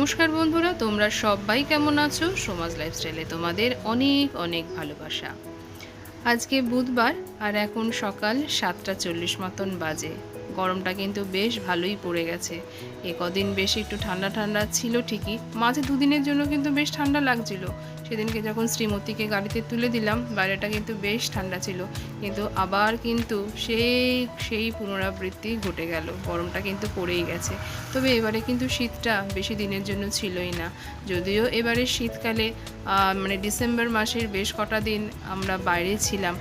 নমস্কার বন্ধুরা, তোমরা সবাই কেমন আছো? সমাজ লাইফস্টাইলে তোমাদের অনেক অনেক ভালোবাসা। আজকে বুধবার আর এখন সকাল 7:40 মতন বাজে। গরমটা কিন্তু বেশ ভালোই পড়ে গেছে। এ কদিন বেশ একটু ঠান্ডা ঠান্ডা ছিল ঠিকই, মাঝে দুদিনের জন্য কিন্তু বেশ ঠান্ডা লাগছিল। সেদিনকে যখন শ্রীমতীকে গাড়িতে তুলে দিলাম, বাইরেটা কিন্তু বেশ ঠান্ডা ছিল, কিন্তু আবার কিন্তু সেই পুনরাবৃত্তি ঘটে গেল। গরমটা কিন্তু পড়েই গেছে। তবে এবারে কিন্তু শীতটা বেশি দিনের জন্য ছিলই না। যদিও এবারে শীতকালে মানে ডিসেম্বর মাসের বেশ কটা দিন আমরা বাইরে ছিলাম।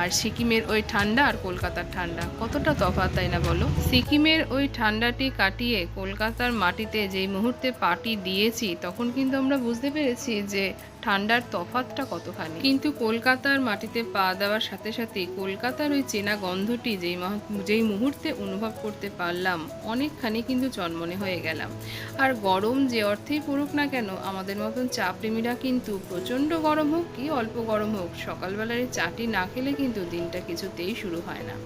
আর সিকিমের ওই ঠান্ডা আর কলকাতার ঠান্ডা কতটা তফাৎ, তাই না বলো? সিকিমের ওই ঠান্ডাটি কাটিয়ে কলকাতার মাটিতে যেই মুহূর্তে পাটি দিয়েছি, তখন কিন্তু আমরা বুঝতে পেরেছি যে ঠান্ডার তফাৎটা কতখানি। কিন্তু কলকাতার মাটিতে পা দেওয়ার সাথে সাথে কলকাতার ওই চেনা গন্ধটি যেই মুহূর্তে অনুভব করতে পারলাম, অনেকখানি কিন্তু চনমনে হয়ে গেলাম। আর গরম যে অর্থেই পড়ুক না কেন, আমাদের মতন চা প্রেমীরা কিন্তু প্রচণ্ড গরম হোক কি অল্প গরম হোক, সকালবেলার এই চাটি না খেলে কিন্তু দিনটা কিছুতেই শুরু হয় না।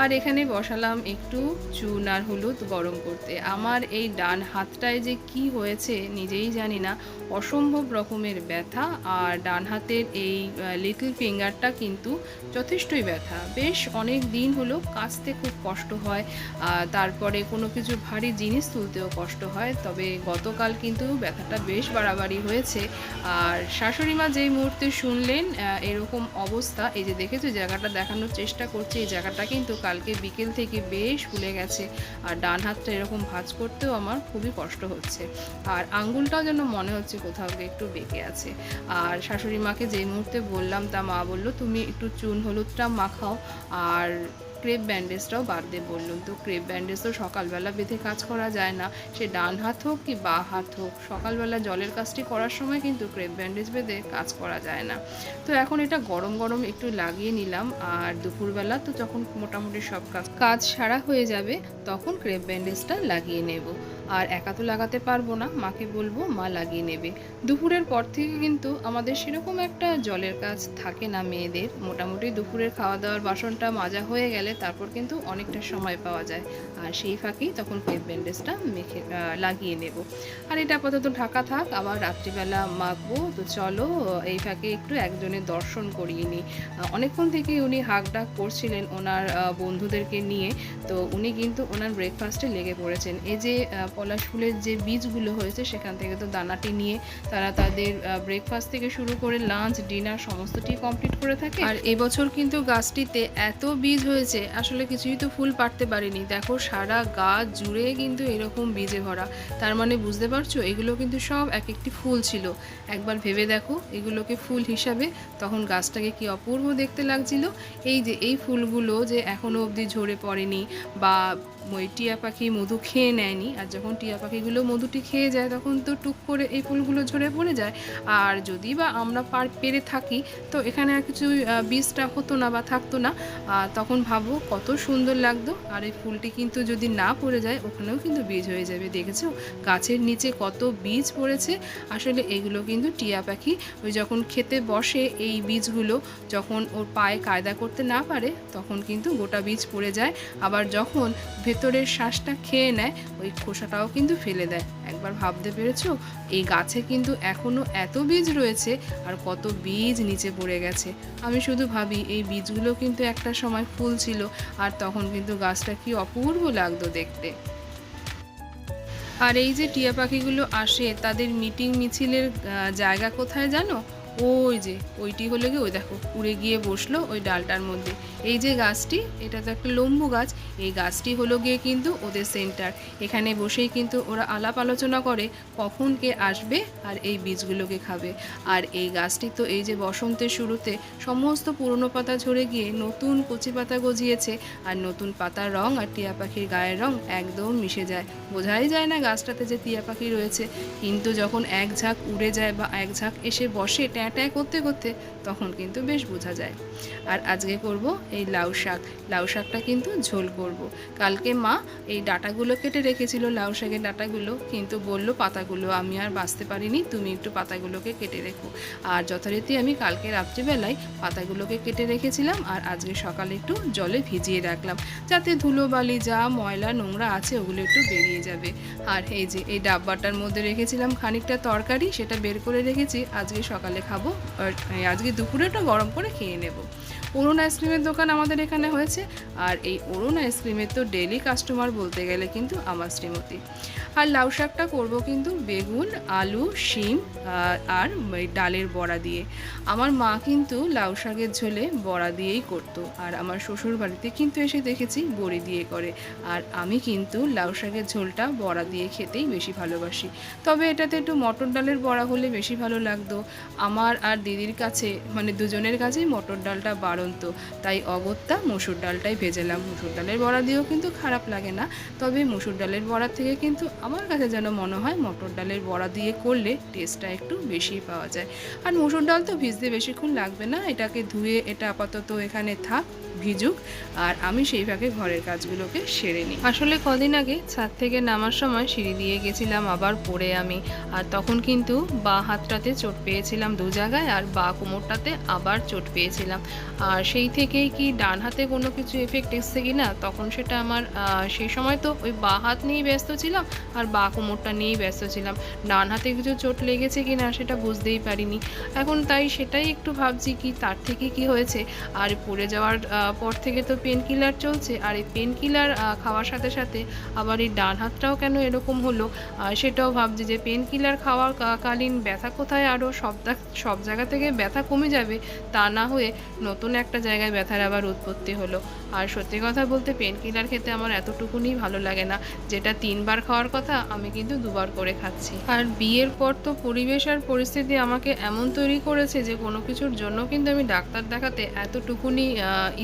আর এখানে বসালাম একটু চুন আর হলুদ গরম করতে। আমার এই ডান হাতটায় যে কি হয়েছে নিজেই জানি না, অসম্ভব রকমের ব্যথা। আর ডান হাতের এই লিটল ফিঙ্গারটা কিন্তু যথেষ্টই ব্যথা। বেশ অনেক দিন হলো কাচতে খুব কষ্ট হয়, তারপরে কোনো কিছু ভারী জিনিস তুলতেও কষ্ট হয়। তবে গতকাল কিন্তু ব্যথাটা বেশ বাড়াবাড়ি হয়েছে। আর শাশুড়ি মা যেই মুহূর্তে শুনলেন এরকম অবস্থা, এই যে দেখেছো জায়গাটা দেখানোর চেষ্টা করছে, এই জায়গাটা কিন্তু কালকে বিকেল থেকে বেশ ফুলে গেছে। আর ডান হাতটা এরকম ভাঁজ করতেও আমার খুবই কষ্ট হচ্ছে। আর আঙ্গুলটাও যেন মনে হচ্ছে কোথাও একটু বেঁকে আছে। আর শাশুড়ি মাকে যেই মুহূর্তে বললাম, তা মা বললো তুমি একটু চুন হলুদটা মাখাও আর ক্রেপ ব্যান্ডেজটাও বাঁধতে বললাম। তো ক্রেপ ব্যান্ডেজ তো সকালবেলা বেঁধে কাজ করা যায় না, সে ডান হাত হোক কি বা হাত হোক, সকালবেলা জলের কাজটি করার সময় কিন্তু ক্রেপ ব্যান্ডেজ বেঁধে কাজ করা যায় না। তো এখন এটা গরম গরম একটু লাগিয়ে নিলাম। আর দুপুরবেলা তো যখন মোটামুটি সব কাজ সারা হয়ে যাবে, তখন ক্রেপ ব্যান্ডেজটা লাগিয়ে নেব। আর একা তো লাগাতে পারবো না, মাকে বলবো মা লাগিয়ে নেবে। দুপুরের পর থেকে কিন্তু আমাদের সেরকম একটা জলের কাজ থাকে না মেয়েদের। মোটামুটি দুপুরের খাওয়া দাওয়ার বাসনটা মাজা হয়ে গেলে তারপর কিন্তু অনেকটা সময় পাওয়া যায়। আর সেই ফাঁকেই তখন ক্রেপ ব্যান্ডেজটা লাগিয়ে নেব। আর এটা আপাতত ঢাকা থাক, আবার রাত্রিবেলা মাখবো। তো চলো এই ফাঁকে একটু একজনের দর্শন করিয়ে নিই। অনেকক্ষণ থেকে উনি হাঁক ডাক করছিলেন ওনার বন্ধুদেরকে নিয়ে। তো উনি কিন্তু ওনার ব্রেকফাস্টে লেগে পড়েছেন। এই যে পলাশ ফুলের যে বীজগুলো হয়েছে, সেখান থেকে তো দানাটি নিয়ে তারা তাদের ব্রেকফাস্ট থেকে শুরু করে লাঞ্চ ডিনার সমস্তটি কমপ্লিট করে থাকে। আর এবছর কিন্তু গাছটিতে এত বীজ হয়েছে, আসলে কিছুই তো ফুল পাড়তে পারিনি। দেখো সারা গাছ জুড়ে কিন্তু এরকম বীজে ভরা। তার মানে বুঝতে পারছো, এগুলো কিন্তু সব এক একটি ফুল ছিল। একবার ভেবে দেখো এগুলোকে ফুল হিসাবে, তখন গাছটাকে কি অপূর্ব দেখতে লাগছিল। এই যে এই ফুলগুলো যে এখনও অবধি ঝরে পড়েনি, বা ওই টিয়া পাখি মধু খেয়ে নেয়নি। আর যখন টিয়া পাখিগুলো মধুটি খেয়ে যায়, তখন তো টুক করে এই ফুলগুলো ঝরে পড়ে যায়। আর যদি বা আমরা পেরে থাকি, তো এখানে আর কিছু বীজটা হতো না বা থাকতো না। তখন ভাবো কত সুন্দর লাগতো। আর এই ফুলটি কিন্তু যদি না পড়ে যায়, ওখানেও কিন্তু বীজ হয়ে যাবে। দেখেছো গাছের নিচে কত বীজ পড়েছে। আসলে এগুলো কিন্তু টিয়া পাখি ওই যখন খেতে বসে, এই বীজগুলো যখন ওর পায়ে কায়দা করতে না পারে, তখন কিন্তু গোটা বীজ পড়ে যায়। আবার যখন ভেতরের শ্বাসটা খেয়ে নেয়, ওই খোসাটাও কিন্তু ফেলে দেয়। একবার ভাবতে পেরেছো, এই গাছে কিন্তু এখনও এত বীজ রয়েছে, আর কত বীজ নিচে পড়ে গেছে। আমি শুধু ভাবি এই বীজগুলো কিন্তু একটা সময় ফুল ছিল, আর তখন কিন্তু গাছটা কি অপূর্ব লাগতো দেখতে। আর এই যে টিয়া পাখিগুলো আসে, তাদের মিটিং মিছিলের জায়গা কোথায় জানো? ওই যে ওইটি হলে গিয়ে ওই দেখো উড়ে গিয়ে বসলো ওই ডালটার মধ্যে। এই যে গাছটি, এটা তো একটা লম্বু গাছ, এই গাছটি হলো গিয়ে কিন্তু ওদের সেন্টার। এখানে বসেই কিন্তু ওরা আলাপ আলোচনা করে কখন কে আসবে আর এই বীজগুলোকে খাবে। আর এই গাছটি তো এই যে বসন্তের শুরুতে সমস্ত পুরনো পাতা ঝরে গিয়ে নতুন কচি পাতা গজিয়েছে। আর নতুন পাতার রং আর টিয়া পাখির গায়ের রং একদম মিশে যায়। বোঝাই যায় না গাছটাতে যে টিয়া পাখি রয়েছে। কিন্তু যখন এক ঝাঁক উড়ে যায় বা এক ঝাঁক এসে বসে ট্যাঁ ট্যাঁ ট্যাঁ করতে করতে তখন কিন্তু বেশ বোঝা যায়। আর আজকে করব এই লাউ শাক। লাউ শাকটা কিন্তু ঝোল করব। কালকে মা এই ডাঁটাগুলো কেটে রেখেছিল, লাউ শাকের ডাঁটাগুলো, কিন্তু বলল পাতাগুলো আমি আর বাছতে পারিনি, তুমি একটু পাতাগুলোকে কেটে রেখো। আর যথারীতি আমি কালকে রাত্রিবেলায় পাতাগুলোকে কেটে রেখেছিলাম আর আজকে সকালে একটু জলে ভিজিয়ে রাখলাম, যাতে ধুলোবালি যা ময়লা নোংরা আছে ওগুলো একটু বেরিয়ে যাবে। আর এই যে এই ডাব্বাটার মধ্যে রেখেছিলাম খানিকটা তরকারি, সেটা বের করে রেখেছি, আজকে সকালে খাবো আর আজকে দুপুরেটা গরম করে খেয়ে নেব। অরুণ আইসক্রিমের দোকান আমাদের এখানে হয়েছে, আর এই অরুণ আইসক্রিমের তো ডেলি কাস্টমার বলতে গেলে কিন্তু আমার শ্রীমতী। আর লাউ শাকটা করবো কিন্তু বেগুন, আলু, শিম আর ডালের বড়া দিয়ে। আমার মা কিন্তু লাউ শাকের ঝোলে বড়া দিয়েই করতো, আর আমার শ্বশুর বাড়িতে কিন্তু এসে দেখেছি বড়ি দিয়ে করে। আর আমি কিন্তু লাউ শাকের ঝোলটা বড়া দিয়ে খেতেই বেশি ভালোবাসি, তবে এটাতে একটু মটর ডালের বড়া হলে বেশি ভালো লাগতো। আমার আর দিদির কাছে মানে দুজনের কাছেই মটর ডালটা বাড়ন্ত, তাই অগত্যা মসুর ডালটাই ভেজেলাম। মসুর ডালের বড়া দিয়েও কিন্তু খারাপ লাগে না, তবে মসুর ডালের বড়া থেকে কিন্তু আমার কাছে যেন মনে হয় মটর ডালের বড়া দিয়ে করলে টেস্টটা একটু বেশি পাওয়া যায়। আর মসুর ডাল তো ভিজতে বেশিক্ষণ লাগবে না, এটাকে ধুয়ে এটা আপাতত এখানে থাক ভিজুক, আর আমি সেই ফাঁকে ঘরের কাজগুলোকে সেরে নিই। আসলে কদিন আগে ছাদ থেকে নামার সময় সিঁড়ি দিয়ে গেছিলাম আবার পড়ে আমি, আর তখন কিন্তু বাঁ হাতটাতে চোট পেয়েছিলাম দু জায়গায়, আর বাঁ কোমরটাতে আবার চোট পেয়েছিলাম। আর সেই থেকেই কি ডান হাতে কোনো কিছু এফেক্ট এসছে কি না, তখন সেটা আমার সেই সময় তো ওই বাঁ হাত নিয়েই ব্যস্ত ছিলাম আর বাঁ কোমরটা নিয়েই ব্যস্ত ছিলাম, ডান হাতে কিছু চোট লেগেছে কি না সেটা বুঝতেই পারিনি। এখন তাই সেটাই একটু ভাবছি কি তার থেকে কি হয়েছে। আর পড়ে যাওয়ার পর থেকে তো পেন কিলার চলছে, আর এই পেন কিলার খাওয়ার সাথে সাথে আবার এই ডান হাতটাও কেন এরকম হলো সেটাও ভাবছি যে পেন কিলার খাওয়ার কালীন ব্যথা কোথায় আরও সব জায়গা থেকে ব্যথা কমে যাবে, তা না হয়ে নতুন একটা জায়গায় ব্যথার আবার উৎপত্তি হলো। আর সত্যি কথা বলতে পেন কিলার খেতে আমার এতটুকুনি ভালো লাগে না, যেটা 3 বার খাওয়ার কথা আমি কিন্তু 2 বার করে খাচ্ছি। আর বিয়ের পর তো পরিবেশ আর পরিস্থিতি আমাকে এমন তৈরি করেছে যে কোনো কিছুর জন্য কিন্তু আমি ডাক্তার দেখাতে এতটুকুনি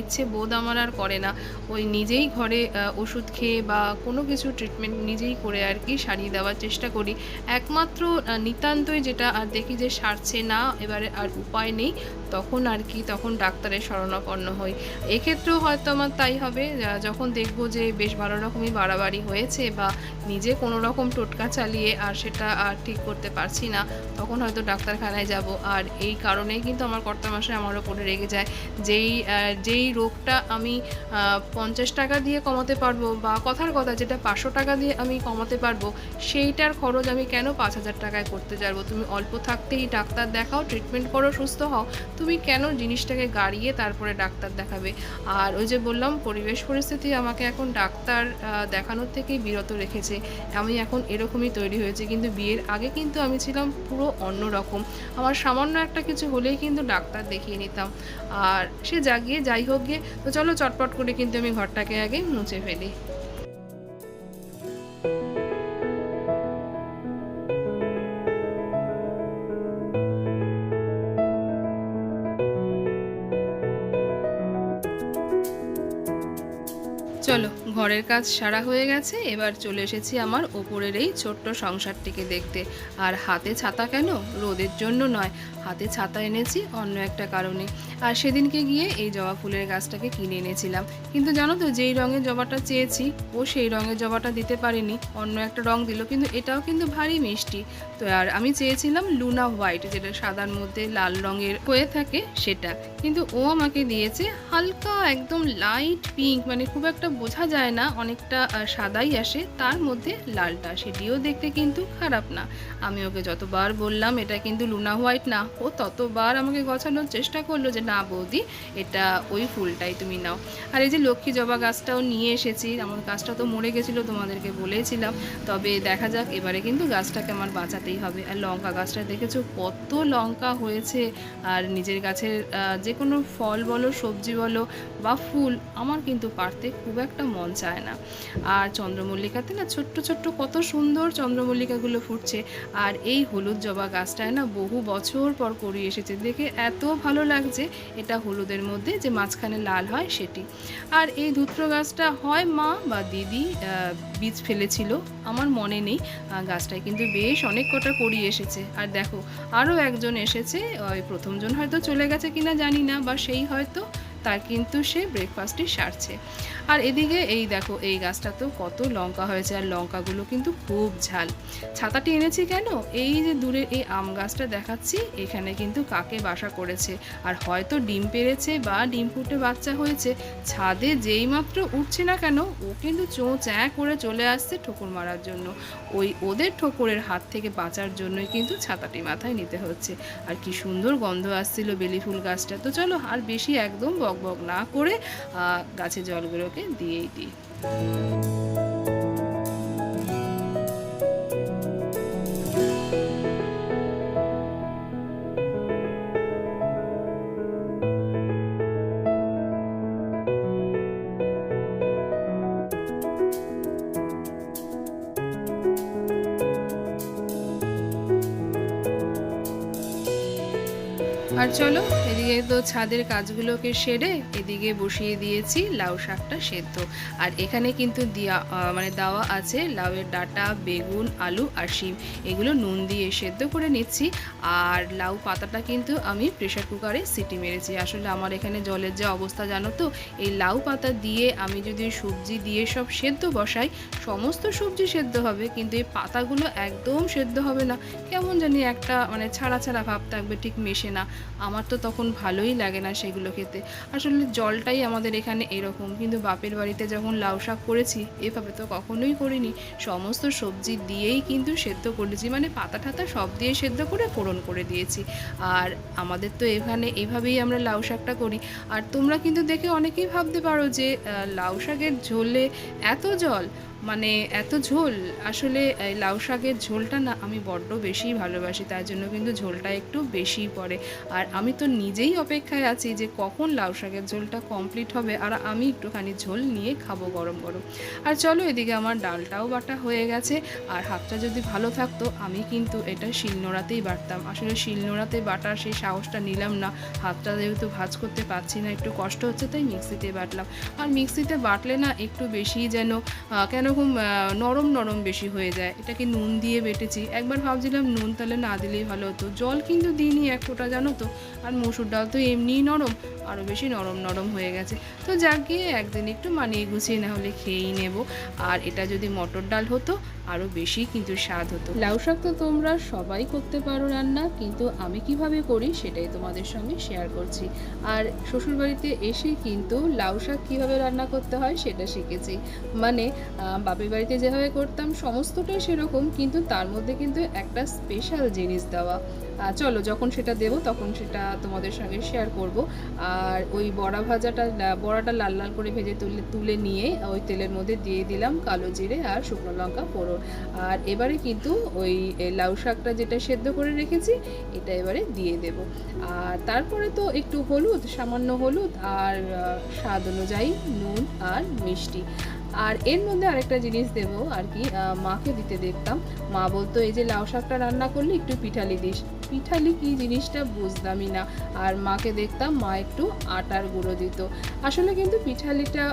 ইচ্ছে বোধ আমার আর করে না। ওই নিজেই ঘরে ওষুধ খেয়ে বা কোনো কিছু ট্রিটমেন্ট নিজেই করে আর কি সারিয়ে দেওয়ার চেষ্টা করি। একমাত্র নিতান্তই যেটা আর দেখি যে সারছে না, এবারে আর উপায় নেই, তখন আর কি তখন ডাক্তারের শরণাপন্ন হই। এক্ষেত্রেও হয়তো আমার তাই হবে, যখন দেখব যে বেশ ভালো রকমই বাড়াবাড়ি হয়েছে বা নিজে কোনো রকম টোটকা চালিয়ে আর সেটা আর ঠিক করতে পারছি না, তখন হয়তো ডাক্তারখানায় যাব। আর এই কারণেই কিন্তু আমার কর্তামশাই আমার ওপরে রেগে যায়, যেই রোগটা আমি 50 টাকা দিয়ে কমাতে পারবো বা কথার কথা যেটা 500 টাকা দিয়ে আমি কমাতে পারবো, সেইটার খরচ আমি কেন 5000 টাকায় করতে যাবো। তুমি অল্প থাকতেই ডাক্তার দেখাও, ট্রিটমেন্ট করো, সুস্থ হও, তুমি কেন জিনিসটাকে গাড়িয়ে তারপরে ডাক্তার দেখাবে। আর ওই যে বললাম পরিবেশ পরিস্থিতি আমাকে এখন ডাক্তার দেখানোর থেকেই বিরত রেখেছে, আমি এখন এরকমই তৈরি হয়েছে। কিন্তু বিয়ের আগে কিন্তু আমি ছিলাম পুরো অন্য রকম, আমার সামান্য একটা কিছু হলেই কিন্তু ডাক্তার দেখিয়ে নিতাম। আর সে জাগিয়ে যাই হোক গিয়ে, তো চলো চটপট করে কিন্তু আমি ঘরটাকে আগে মুছে ফেলি। চলো ঘরের কাজ সারা হয়ে গেছে, এবার চলে এসেছি আমার ওপরের এই ছোট্ট সংসারটিকে দেখতে। আর হাতে ছাতা কেন? রোদের জন্য নয়, হাতে ছাতা এনেছি অন্য একটা কারণে। আর সেদিনকে গিয়ে এই জবা ফুলের গাছটাকে কিনে এনেছিলাম, কিন্তু জানো তো যেই রঙের জবাটা চেয়েছি ও সেই রঙের জবাটা দিতে পারিনি, অন্য একটা রঙ দিল, কিন্তু এটাও কিন্তু ভারী মিষ্টি। তো আর আমি চেয়েছিলাম লুনা হোয়াইট, যেটা সাদার মধ্যে লাল রঙের হয়ে থাকে সেটা, কিন্তু ও আমাকে দিয়েছে হালকা একদম লাইট পিঙ্ক, মানে খুব একটা বোঝা যায় না, অনেকটা সাদাই আসে, তার মধ্যে লালটা, সেটিও দেখতে কিন্তু খারাপ না। আমি ওকে যতবার বললাম এটা কিন্তু লুনা হোয়াইট না, ও ততবার আমাকে গছানোর চেষ্টা করলো যে না বৌদি এটা ওই ফুলটাই তুমি নাও। আর এই যে লক্ষ্মী জবা গাছটাও নিয়ে এসেছি, আমার গাছটা তো মরে গেছিলো তোমাদেরকে বলেছিলাম, তবে দেখা যাক এবারে কিন্তু গাছটাকে আমার বাঁচাতেই হবে। আর লঙ্কা গাছটা দেখেছো কত লঙ্কা হয়েছে, আর নিজের গাছের যে কোনো ফল বলো সবজি বলো বা ফুল আমার কিন্তু পারতে খুব একটা মন চায় না। আর চন্দ্রমল্লিকাতে না ছোট্ট ছোট্ট কত সুন্দর চন্দ্রমল্লিকাগুলো ফুটছে, আর এই হলুদ জবা গাছটায় না বহু বছর পর পর কড়ি এসেছে, দেখে এত ভালো লাগছে। এটা হলুদের মধ্যে যে মাঝখানে লাল হয় সেটি। আর এই ধুত্র গাছটা হয় মা বা দিদি বীজ ফেলেছিল, আমার মনে নেই। গাছটায় কিন্তু বেশ অনেক কটা কড়ি এসেছে। আর দেখো আরও একজন এসেছে, ওই প্রথমজন হয়তো চলে গেছে কিনা জানি না, বা সেই হয়তো তার কিন্তু সে ব্রেকফাস্টই সারছে। আর এদিকে এই দেখো এই গাছটা তো কত লঙ্কা হয়েছে, আর লঙ্কাগুলো কিন্তু খুব ঝাল। ছাতাটি এনেছি কেন, এই যে দূরে এই আম গাছটা দেখাচ্ছি, এখানে কিন্তু কাকে বাসা করেছে, আর হয়তো ডিম পেড়েছে বা ডিম ফুটে বাচ্চা হয়েছে। ছাদে যেই মাত্র উঠছে না কেন, ও কিন্তু চ্যাঁ করে চলে আসছে ঠোকর মারার জন্য। ওই ওদের ঠোকরের হাত থেকে বাঁচার জন্যই কিন্তু ছাতাটি মাথায় নিতে হচ্ছে। আর কি সুন্দর গন্ধ আসছিল বেলি ফুল গাছটা। তো চলো আর বেশি একদম বকবক না করে গাছে জলগুলোকে দিয়েই দিই। আর চলো এদিকে তো ছাদের কাজগুলোকে সেরে এদিকে বসিয়ে দিয়েছি লাউ শাকটা সেদ্ধ। আর এখানে কিন্তু দেওয়া আছে লাউয়ের ডাঁটা, বেগুন, আলু আর শিম, এগুলো নুন দিয়ে সেদ্ধ করে নিচ্ছি। আর লাউ পাতাটা কিন্তু আমি প্রেশার কুকারে সিটি মেরেছি। আসলে আমার এখানে জলের যে অবস্থা জানো তো, এই লাউ পাতা দিয়ে আমি যদি সবজি দিয়ে সব সেদ্ধ বসাই, সমস্ত সবজি সেদ্ধ হবে, কিন্তু এই পাতাগুলো একদম সেদ্ধ হবে না, কেমন জানি একটা ছাড়া ছাড়া ভাব থাকবে, ঠিক মেশে না। আমার তো তখন ভালোই লাগে না সেগুলো খেতে। আসলে জলটাই আমাদের এখানে এরকম। কিন্তু বাপের বাড়িতে যখন লাউ শাক করেছি এভাবে তো কখনোই করিনি, সমস্ত সবজি দিয়েই কিন্তু সেদ্ধ করেছি, পাতা ঠাতা সব দিয়ে সেদ্ধ করে ফোড়ন করে দিয়েছি। আর আমাদের তো এখানে এইভাবেই আমরা লাউ শাকটা করি। আর তোমরা কিন্তু দেখে অনেকেই ভাবতে পারো যে লাউ শাকের ঝোলে এত জল, এত ঝোল। আসলে লাউ শাকের ঝোলটা না আমি বড্ড বেশি ভালোবাসি, তার জন্য কিন্তু ঝোলটা একটু বেশিই পড়ে। আর আমি তো নিজেই অপেক্ষায় আছি যে কখন লাউ শাকের ঝোলটা কমপ্লিট হবে আর আমি একটুখানি ঝোল নিয়ে খাবো গরম গরম। আর চলো এদিকে আমার ডালটাও বাটা হয়ে গেছে। আর হাতটা যদি ভালো থাকতো আমি কিন্তু এটা শিলনোড়াতেই বাটতাম। আসলে শিলনোড়াতে বাটার সেই সাহসটা নিলাম না, হাতটা যেহেতু ভাঁজ করতে পারছি না, একটু কষ্ট হচ্ছে, তাই মিক্সিতে বাটলাম। আর মিক্সিতে বাটলে না একটু বেশি যেন কেন নরম নরম বেশি হয়ে যায়। এটাকে নুন দিয়ে বেটেছি, একবার ভাবছিলাম নুন তাহলে না দিলেই ভালো হতো, জল কিন্তু দিইনি এক ফোঁটা জানো তো। আর মসুর ডাল তো এমনিই নরম, আরও বেশি নরম নরম হয়ে গেছে। তো যাক গিয়ে একদিন একটু মানিয়ে গুছিয়ে না হলে খেয়েই নেব। আর এটা যদি মটর ডাল হতো আরও বেশি কিন্তু স্বাদ হতো। লাউ শাক তো তোমরা সবাই করতে পারো রান্না, কিন্তু আমি কিভাবে করি সেটাই তোমাদের সঙ্গে শেয়ার করছি। আর শ্বশুরবাড়িতে এসে কিন্তু লাউ শাক কীভাবে রান্না করতে হয় সেটা শিখেছি। বাপের বাড়িতে যেভাবে করতাম সমস্তটাই সেরকম, কিন্তু তার মধ্যে কিন্তু একটা স্পেশাল জিনিস দেওয়া। চলো যখন সেটা দেবো তখন সেটা তোমাদের সঙ্গে শেয়ার করব। আর ওই বড়াটা লাল লাল করে ভেজে তুলে নিয়ে ওই তেলের মধ্যে দিয়ে দিলাম কালো জিরে আর শুকনো লঙ্কা ফোড়ন। আর এবারে কিন্তু ওই লাউ শাকটা যেটা সেদ্ধ করে রেখেছি এটা এবারে দিয়ে দেব। আর তারপরে তো একটু হলুদ, সামান্য হলুদ, আর স্বাদ অনুযায়ী নুন আর মিষ্টি। আর এর মধ্যে আরেকটা জিনিস দেবো আর কি, মাকে দিতে দেখতাম। মা বলতো এই যে লাউ শাকটা রান্না করলে একটু পিঠালি দিস। পিঠালি কি জিনিসটা বুঝতামই না। আর মাকে দেখতাম মা একটু আটার গুঁড়ো দিত। আসলে কিন্তু পিঠালিটা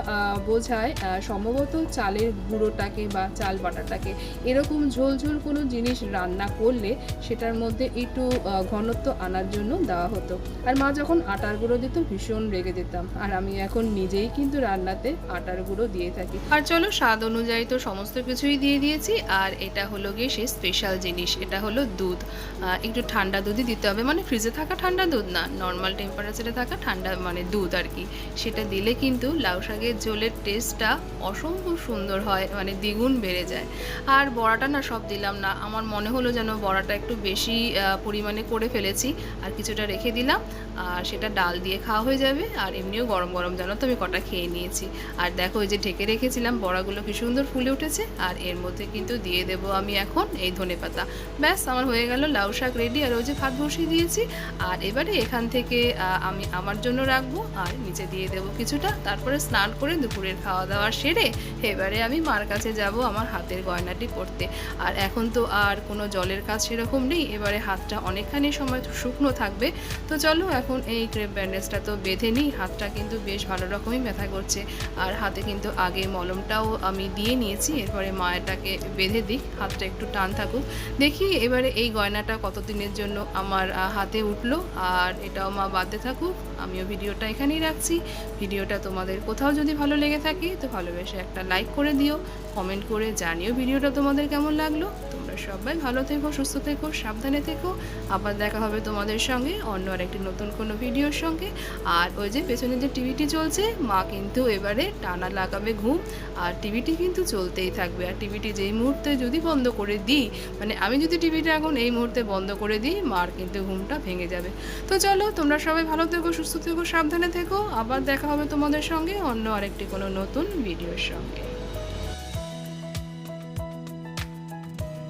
বোঝায় সম্ভবত চালের গুঁড়োটাকে বা চাল বাটাটাকে। এরকম ঝোল ঝোল কোনো জিনিস রান্না করলে সেটার মধ্যে একটু ঘনত্ব আনার জন্য দেওয়া হতো। আর মা যখন আটার গুঁড়ো দিত ভীষণ রেগে দিতাম। আর আমি এখন নিজেই কিন্তু রান্নাতে আটার গুঁড়ো দিয়ে থাকি। আর চলো স্বাদ অনুযায়ী তো সমস্ত কিছুই দিয়ে দিয়েছি। আর এটা হলো গিয়ে সেই স্পেশাল জিনিস, এটা হলো দুধ। একটু ঠান্ডা দুধই দিতে হবে, ফ্রিজে থাকা ঠান্ডা দুধ না, নর্মাল টেম্পারেচারে থাকা ঠান্ডা দুধ আর কি। সেটা দিলে কিন্তু লাউ শাকের ঝোলের টেস্টটা অসম্ভব সুন্দর হয়, দ্বিগুণ বেড়ে যায়। আর বড়াটা না সব দিলাম না, আমার মনে হলো যেন বড়াটা একটু বেশি পরিমাণে করে ফেলেছি, আর কিছুটা রেখে দিলাম। আর সেটা ডাল দিয়ে খাওয়া হয়ে যাবে। আর এমনিও গরম গরম জানো তো আমি কটা খেয়ে নিয়েছি। আর দেখো ওই যে ঢেকে রেখেছিলাম বড়াগুলো কি সুন্দর ফুলে উঠেছে। আর এর মধ্যে কিন্তু দিয়ে দেবো আমি এখন এই ধনেপাতা। ব্যাস আমার হয়ে গেল লাউ শাক রেডি। আর আর ওই যে ভাত বসিয়ে দিয়েছি। আর এবারে এখান থেকে আমি আমার জন্য রাখবো আর নিচে দিয়ে দেবো কিছুটা। তারপরে স্নান করে দুপুরের খাওয়া দাওয়া সেরে এবারে আমি মার কাছে যাব আমার হাতের গয়নাটি পরতে। আর এখন তো আর কোনো জলের কাজ সেরকম নেই, এবারে হাতটা অনেকখানি সময় শুকনো থাকবে। তো চলো এখন এই ক্রেপ ব্যান্ডেজটা তো বেঁধে নিই। হাতটা কিন্তু বেশ ভালো রকমই ব্যথা করছে, আর হাতে কিন্তু আগে মলমটাও আমি দিয়ে নিয়েছি। এরপরে মায়েরটাকে বেঁধে দিই, হাতটা একটু টান থাকুক। দেখি এবারে এই গয়নাটা কতদিনের জন্য আমার হাতে উঠলো, আর এটাও মা বাঁধতে থাকুক। আমিও ভিডিওটা এখানেই রাখছি। ভিডিওটা তোমাদের কোথাও যদি ভালো লেগে থাকে তো ভালোবেসে একটা লাইক করে দিও, কমেন্ট করে জানিও ভিডিওটা তোমাদের কেমন লাগলো। তোমরা সবাই ভালো থেকো, সুস্থ থেকো, সাবধানে থেকো। আবার দেখা হবে তোমাদের সঙ্গে অন্য আরেকটি নতুন কোনো ভিডিওর সঙ্গে। আর ওই যে পেছনে যে টিভিটি চলছে, মা কিন্তু এবারে টানা লাগাবে ঘুম, আর টিভিটি কিন্তু চলতেই থাকবে। আর টিভিটি যেই মুহূর্তে যদি বন্ধ করে দিই, মানে আমি যদি টিভিটা এখন এই মুহূর্তে বন্ধ করে দিই, মার কিন্তু ঘুমটা ভেঙে যাবে। তো চলো তোমরা সবাই ভালো থেকো, সুস্থ থেকো, সাবধানে থেকো। আবার দেখা হবে তোমাদের সঙ্গে অন্য আরেকটি কোনো নতুন ভিডিওর সঙ্গে।